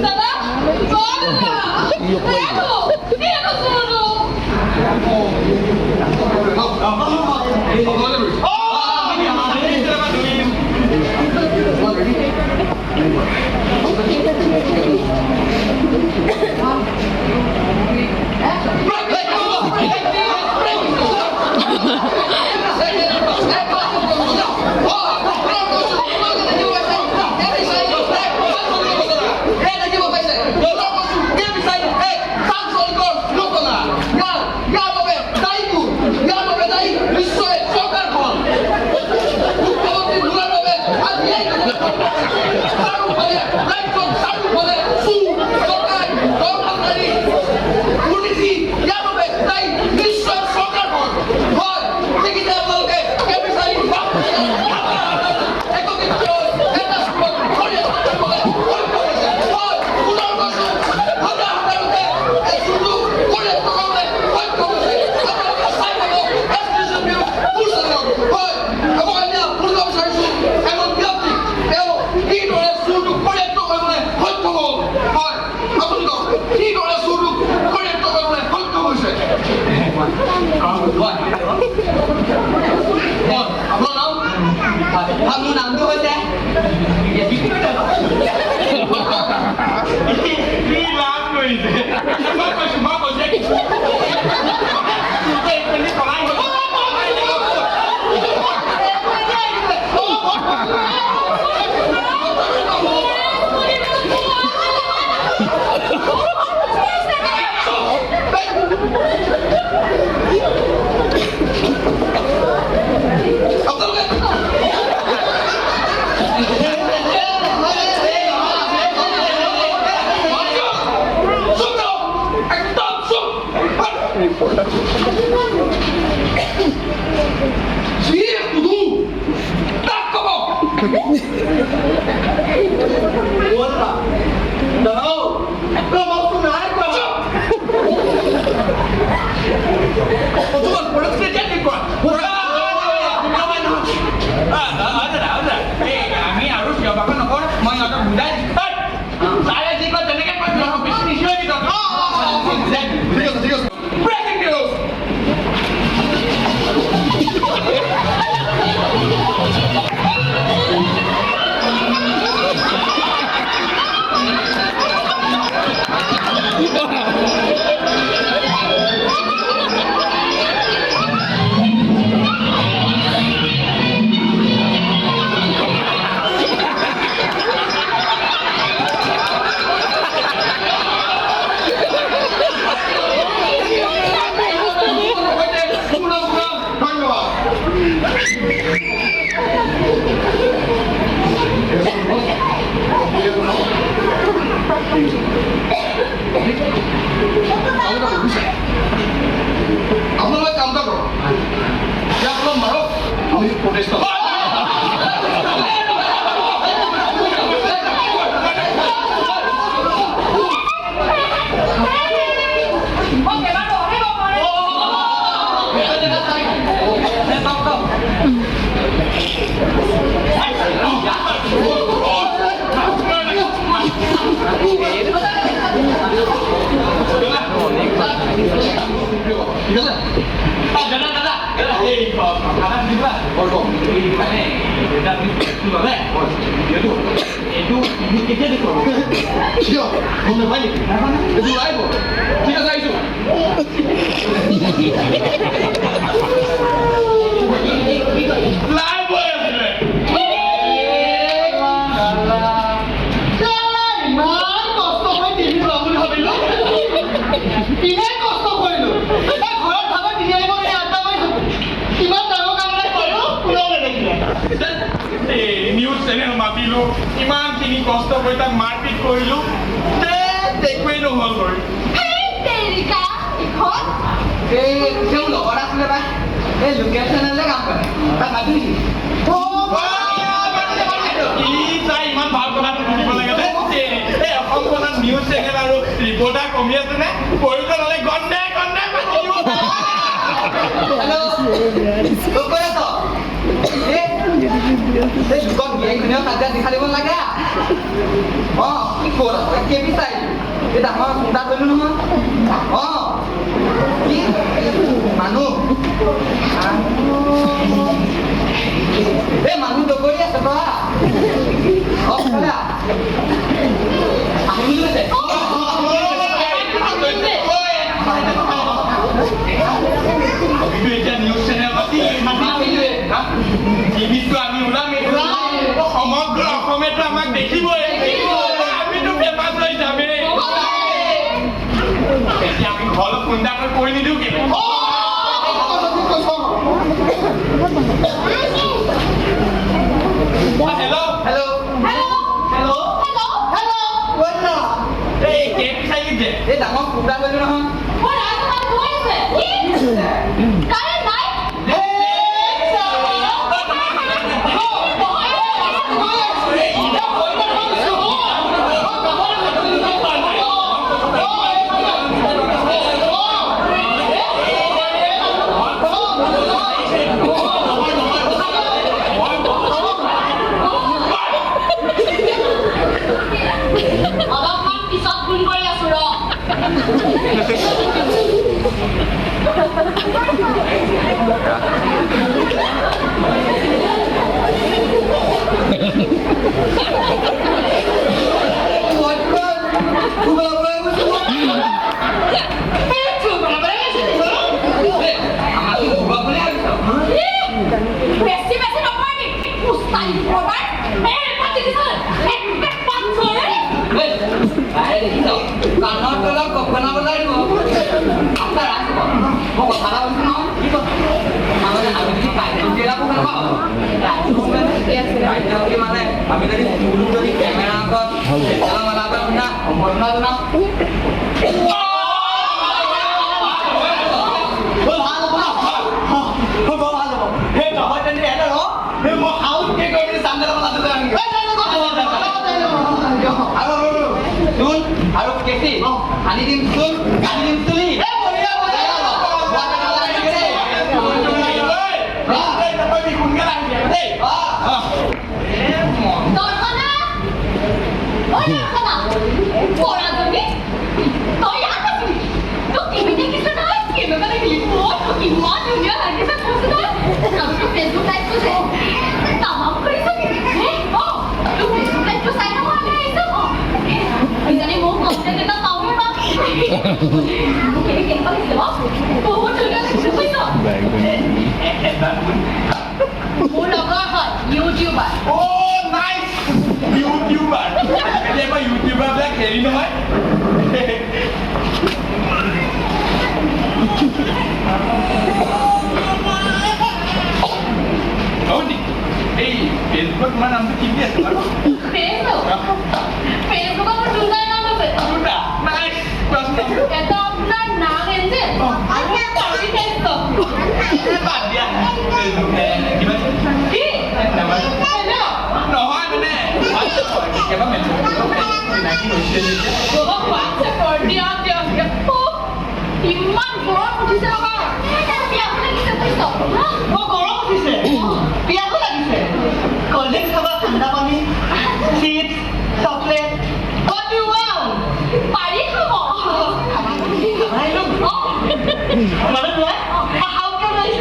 Dadah, এটা আমাৰ চিন্তা কৰিলো নহয় কি মানুহ এই মানুহ দগৰি আছে তৰা এতিয়া নিউজ চেনেল টিভিটো আমি ওলামেই সমগ্ৰ অসমেতো আমাক দেখিবই আমিতো পেপাৰ লৈ যামেই এতিয়া আমি ঘৰত ফোন এটা কৰি নিদিওঁ কেলে হেল্ল' হেল্ল' হেল্ল' হেল্ল' এই কেক চাই যে এই ডাঙৰ কুকুৰা কৰিলো নহয় আমি যদি যদি ক্যামেৰা আগত মালাবা না সম্পূৰ্ণ না আৰু কেছি আনি দিম চুল আনি দিম চুলি YouTuber. Oh, nice! YouTuber. Kenapa YouTuber black hari ni mai? Oh ni, Facebook mana nampak TV tu? Facebook. Facebook apa Tunda nama tu? Tunda, nice. Kata apa nama ini? Aku tak tahu Facebook. Hebat dia. Gimana? Nama? নহয় মানে কেবা মেল নাকি হৈছে বাবা বাচ্চা কর দিয়া দিয়া ইমান গরম উঠিছে বাবা পিয়াকো লাগিছে কইছো ও গরম উঠিছে পিয়াকো লাগিছে কলড্রিংক খাবা ঠান্ডা পানী chips chocolate what you want পারি খাবো খাবাই লোক মানে লোৱা হাউ কেন আই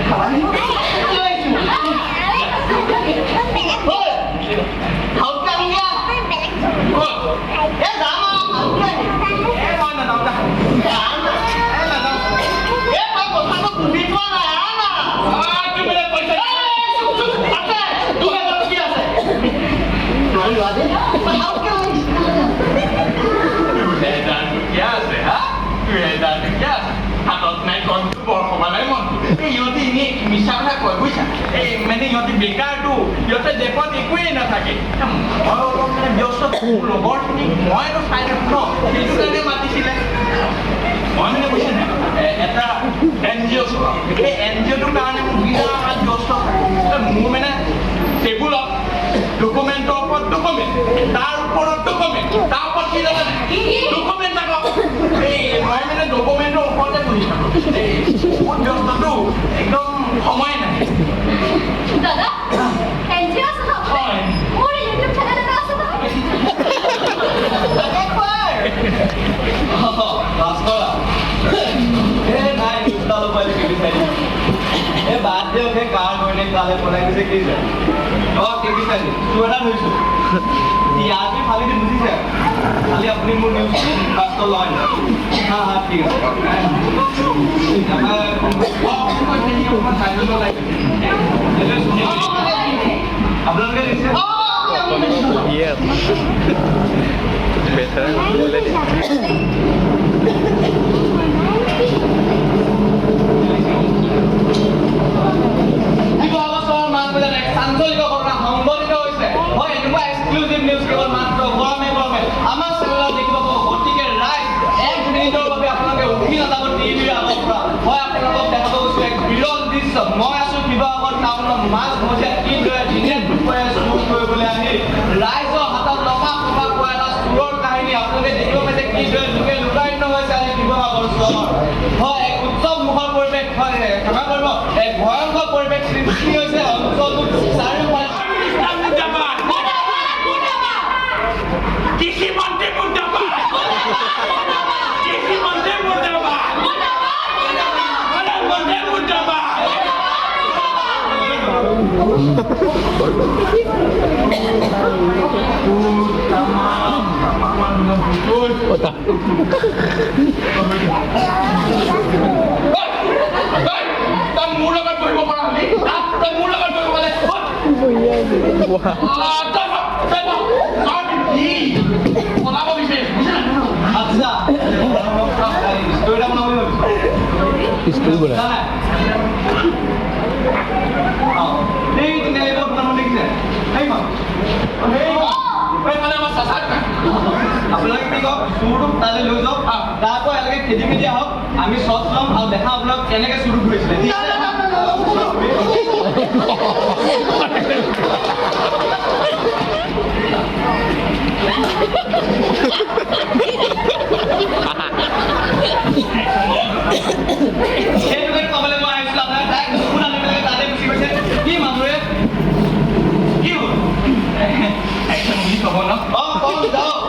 খাবাই লোক বেকাৰটো ইহঁতে দেশত একোৱেই নাথাকে লগৰখিনি মইতো চাই থাকো ন সেইটো কাৰণে মাতিছিলে মই মানে কৈছে নে এটা NGO চলাওঁ এই NGOটোৰ কাৰণে মোৰ বিৰাট ব্যস্ত মোৰ মানে টেবুলত ডকুমেণ্টৰ ওপৰত ডকুমেণ্ট তাৰ ওপৰত ডকুমেণ্ট তাৰ ওপৰত কি জানা ডকুমেণ্ট থাকক এই মই মানে ডকুমেণ্টৰ ওপৰতে বহি থাকোঁ বহুত ব্যস্তটো একদম সময় নাই দাদা NGO আছে মোৰ YouTube চ্যানেল এটা আছে নহয় লাগিছে কি যে কি বিচাৰি তোৰ এটা লৈছোঁ ইয়াত ফালি দি বুজিছে খালি আপুনি মোৰ নিউজ বাস্তৱ লয় হা ঠিক আছে আপোনালোকে দিছে মই আছো শিৱসাগৰ টাউনত মাছ মজিয়াত কিদৰে দিনে দুপৰীয়া চুৰ কৰিবলৈ আহি ৰাইজৰ হাতত টকা টকা পোৱা এটা চুৰৰ কাহিনী আপোনালোকে দেখিব পাইছে কিদৰে লোকে লুকায়িত হৈছে আজি শিৱসাগৰ চহৰ হয় এক উৎসৱ মুখৰ পৰিৱেশ হয় ক্ষমা কৰিব এক ভয়ংকৰ পৰিৱেশ সৃষ্টি হৈছে অঞ্চলটোত চাৰিওফালে কৃষি মন্ত্ৰী মুৰ্দাবাদ কৃষি মন্ত্ৰী মুৰ্দাবাদ আপোনালোকে কি কওক চুৰটো তালৈ লৈ যাওক তাৰপৰা একেলগে খেদি মেলি আহক আমি চচ ল'ম আৰু দেখা আপোনালোক কেনেকৈ চুৰটো ধৰিছিলে সেইটোকে ক'বলৈ মই আহিছিলোঁ আপোনাৰ তাইক ফোন আনি পেলাই তাতে গুচি গৈছে কি মানুহে কি হ'ল একদম বুলি ক'ব ন কম যাওঁ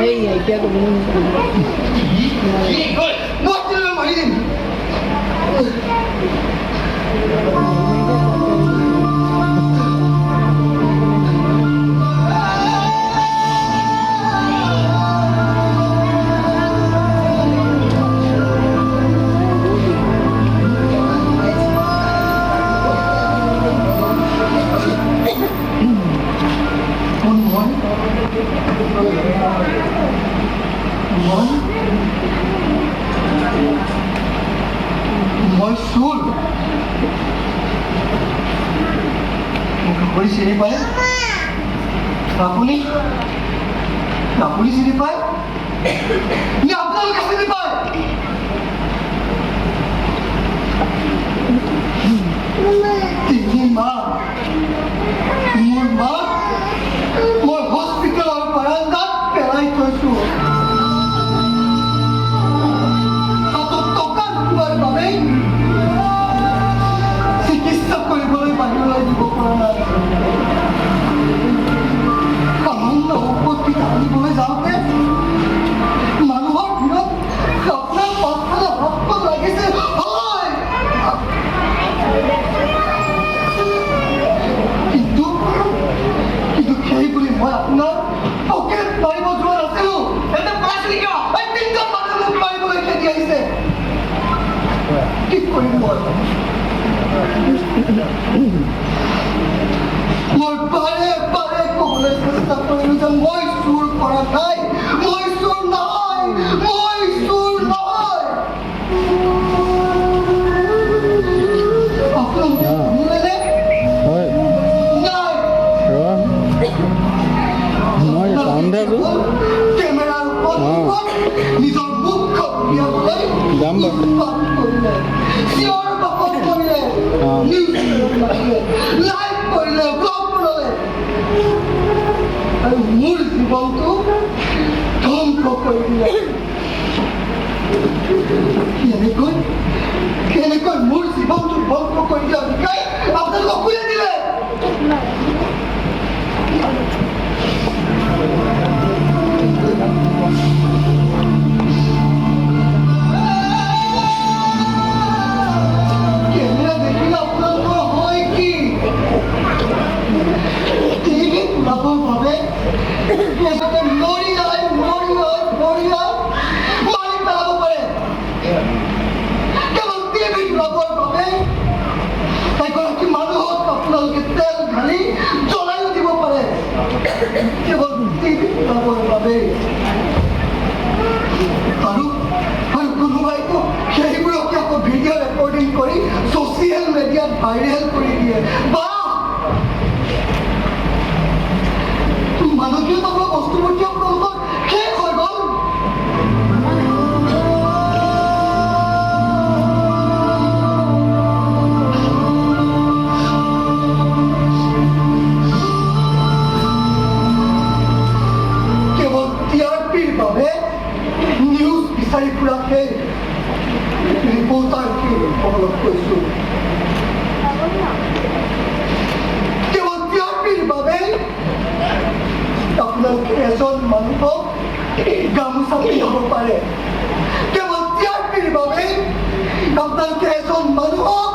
এতিয়া ক'ব কি গ'ল মই তোলৈ মাৰি দিম মই চোৰ আপুনি চিনি পায় আপুনি আপুনি চিনি পায় নে আপোনালোকে চিনি পায় তিনি মাহ মোৰ মাক মই হস্পিটেলৰ বাৰান্দাত পেলাই থৈছো চিকিৎসা কৰিবলৈ বাহিৰলৈ দিব পৰা নাই সামান্য ঔষধ আনিবলৈ যাওঁতে মানুহৰ ভিৰত আপোনাৰ পাছফালে হাতখন লাগিছে হয় কিন্তু সেই বুলি মই আপোনাৰ পকেট মাৰিব যোৱা নাছিলো এটা পাইছিলি কিয় এই তিনিজন মানুহ মোক মাৰিবলৈ খেদি আহিছে কি কৰিম মই বাৰে বাৰে ক'বলৈ চেষ্টা কৰিলো যে মই চুৰ কৰা নাই মই চুৰ নহয় মই চুৰ নহয় আপোনালোকে শুনিলেনে নাই মই চাউণ্ডেছো কেমেৰাৰ ওপৰত নিজৰ মুখখন উলিয়াবলৈ যাম বাৰু কৰিলে চিঞৰ বাখৰ কৰিলে নিউজ মাৰিলে লাইভ কৰিলে ব্লগ বনালে আৰু মোৰ জীৱনটো ধ্বংস কৰি দিলে কেনেকৈ মোৰ জীৱনটো ধ্বংস কৰি দিয়া শিকাই আপোনালোকক কোনে দিলে কেমেৰা দেখিলে আপোনালোকৰ হয় কি টিভিত ওলাবৰ বাবে মৰি যায় মাৰি পেলাব পাৰে কেৱল টিভিত ওলাবৰ বাবে এগৰাকী মানুহক আপোনালোকে তেল ঢালি জ্বলাইও দিব পাৰে কেৱল টিভিত ওলাবৰ বাবে আৰু কোনোবাইতো সেইবোৰকে আকৌ ভিডিঅ' ৰেকৰ্ডিং কৰি ছ'চিয়েল মিডিয়াত ভাইৰেল কৰি দিয়ে বা মানৱীয়তাৰ বস্তুবোৰ কিয় আপোনালোকৰ শেষ হৈ গ'ল কেৱল TRPৰ বাবে নিউজ বিচাৰি ফুৰা সেই ৰিপৰ্টাৰসকলক কৈছো কেৱল TRPৰ বাবে আপোনালোকে এজন মানুহক গামোচা পিন্ধাব পাৰে কেৱল TRPৰ বাবে আপোনালোকে এজন মানুহক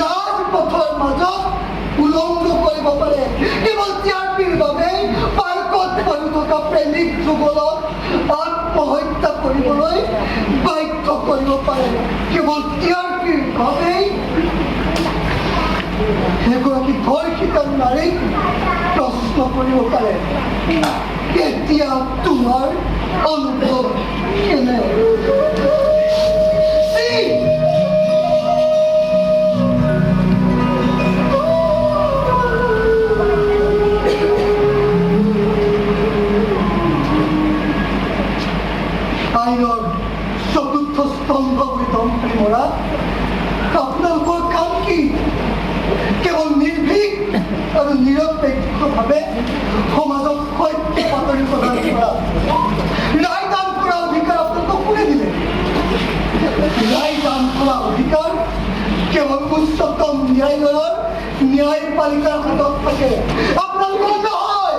ৰাজপথৰ মাজত উলংঘ কৰিব পাৰে কেৱল TRPৰ বাবে পাৰ্কত পঢ়ি থকা প্ৰেমিক যুগলক আত্মহত্যা কৰিবলৈ বাধ্য কৰিব পাৰে কেৱল TRPৰ বাবে এগৰাকী ধৰ্ষিত নাৰীক প্ৰশ্ন কৰিব পাৰে এতিয়া তোমাৰ অনুভৱ কেনে আইনৰ চতুৰ্থ স্তম্ভ বুলি দম্পতি মৰা আপোনালোকৰ কাম কি কেৱল নিৰ্ভীক আৰু নিৰপেক্ষভাৱে সমাজক সত্য বাতৰি প্ৰদান কৰা ৰায়দান কৰা অধিকাৰ আপোনালোকক কোনে দিলে ৰায়দান কৰা অধিকাৰ কেৱল উচ্চতম ন্যায়ালয়ৰ ন্যায়পালিকাৰ হাতত থাকে আপোনালোকৰ নহয়